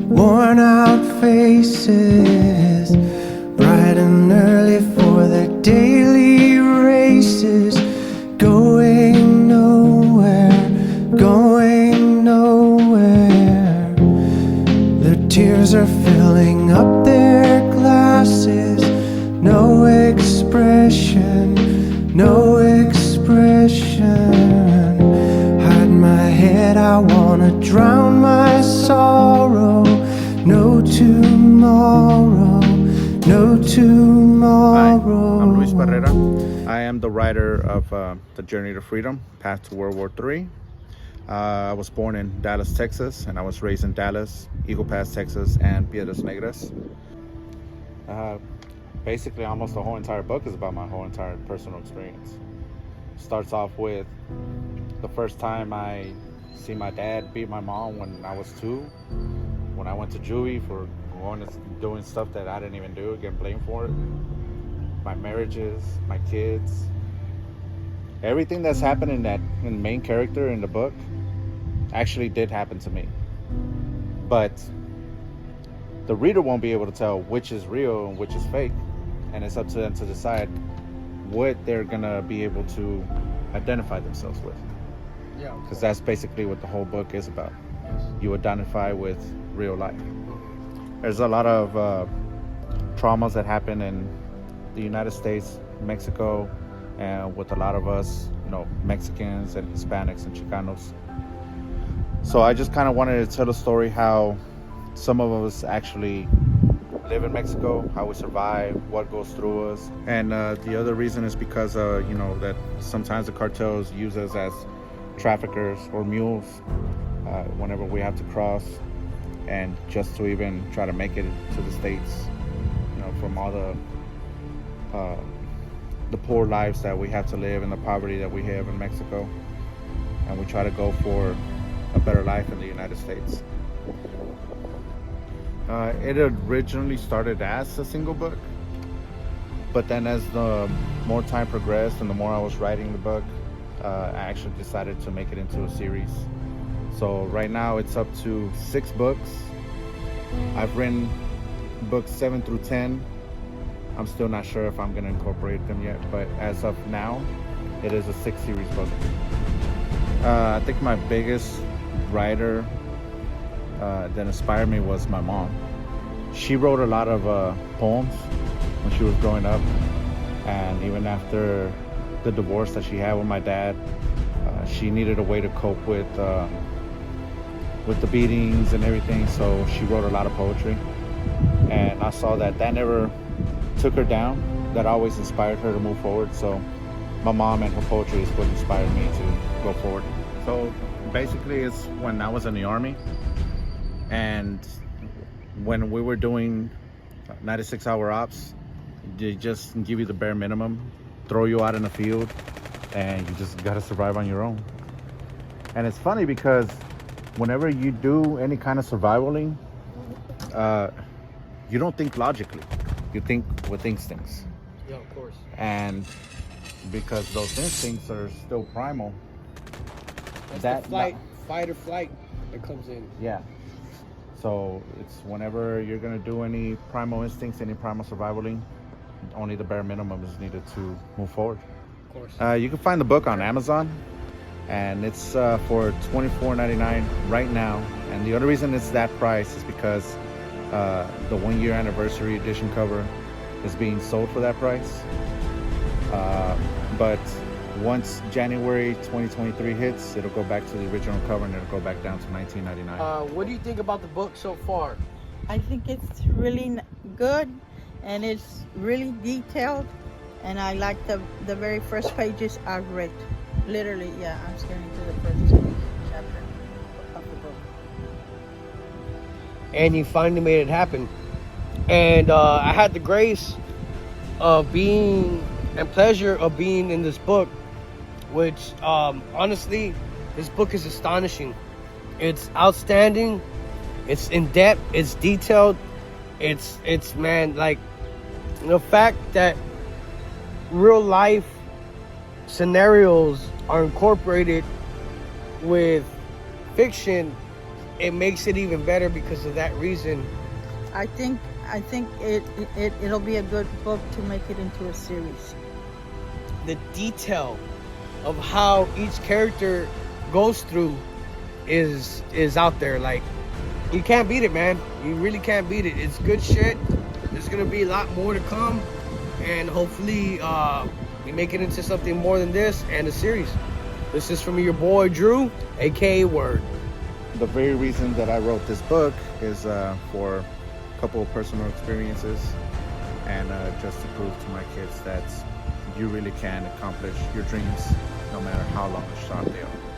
worn out faces, bright and early for the daily races, going nowhere, going nowhere. Their tears are filling up their glasses, no expression, no expression. Hide my head, I wanna drown my sorrow. No tomorrow, no tomorrow. Hi, I'm Luis Barrera. I am the writer of The Journey to Freedom, Path to World War III. I was born in Dallas, Texas, and I was raised in Dallas, Eagle Pass, Texas, and Piedras Negras. Basically, almost the whole entire book is about my whole entire personal experience. Starts off with the first time I see my dad beat my mom when I was 2, when I went to juvie for doing stuff that I didn't even do, getting blamed for it. My marriages, my kids, everything that's happened in the main character in the book actually did happen to me. But the reader won't be able to tell which is real and which is fake, and it's up to them to decide what they're gonna be able to identify themselves with. Yeah, because that's basically what the whole book is about. Yes. You identify with real life. There's a lot of traumas that happen in the United States, Mexico, and with a lot of us, Mexicans and Hispanics and Chicanos. So I just kind of wanted to tell a story how some of us actually live in Mexico, how we survive, what goes through us. And the other reason is because, that sometimes the cartels use us as traffickers or mules whenever we have to cross, and just to even try to make it to the States, from all the poor lives that we have to live and the poverty that we have in Mexico, and we try to go for a better life in the United States. It originally started as a single book, but then as the more time progressed and the more I was writing the book, I actually decided to make it into a series. So right now it's up to 6 books. I've written books 7 through 10. I'm still not sure if I'm going to incorporate them yet, but as of now, it is a 6-series book. I think my biggest writer that inspired me was my mom. She wrote a lot of poems when she was growing up, and even after the divorce that she had with my dad, she needed a way to cope with the beatings and everything, so she wrote a lot of poetry. And I saw that never took her down, that always inspired her to move forward. So my mom and her poetry is what inspired me to go forward. So basically it's when I was in the Army, and when we were doing 96-hour ops, they just give you the bare minimum, throw you out in the field, and you just gotta survive on your own. And it's funny because whenever you do any kind of survivaling, you don't think logically, you think with instincts. Yeah, of course. And because those instincts are still primal, That's the fight or flight that comes in. Yeah. So it's whenever you're gonna do any primal instincts, any primal survivaling, only the bare minimum is needed to move forward. Of course. You can find the book on Amazon, and it's for $24.99 right now. And the only reason it's that price is because the 1-year anniversary edition cover is being sold for that price. But once January 2023 hits, it'll go back to the original cover, and it'll go back down to $19.99. What do you think about the book so far? I think it's really good, and it's really detailed, and I like the very first pages I read. Literally, yeah, I'm scanning to the first chapter of the book. And you finally made it happen. And I had the grace of being and pleasure of being in this book, which honestly, this book is astonishing. It's outstanding. It's in depth. It's detailed. It's man, like the fact that real life scenarios are incorporated with fiction it makes it even better because of that reason. I think it'll be a good book to make it into a series. The detail of how each character goes through is out there. Like, you can't beat it, man. You really can't beat it. It's good shit. There's gonna be a lot more to come, and hopefully we make it into something more than this and a series. This is from your boy Drew, aka Word. The very reason that I wrote this book is for a couple of personal experiences, and just to prove to my kids that you really can accomplish your dreams no matter how long or short they are.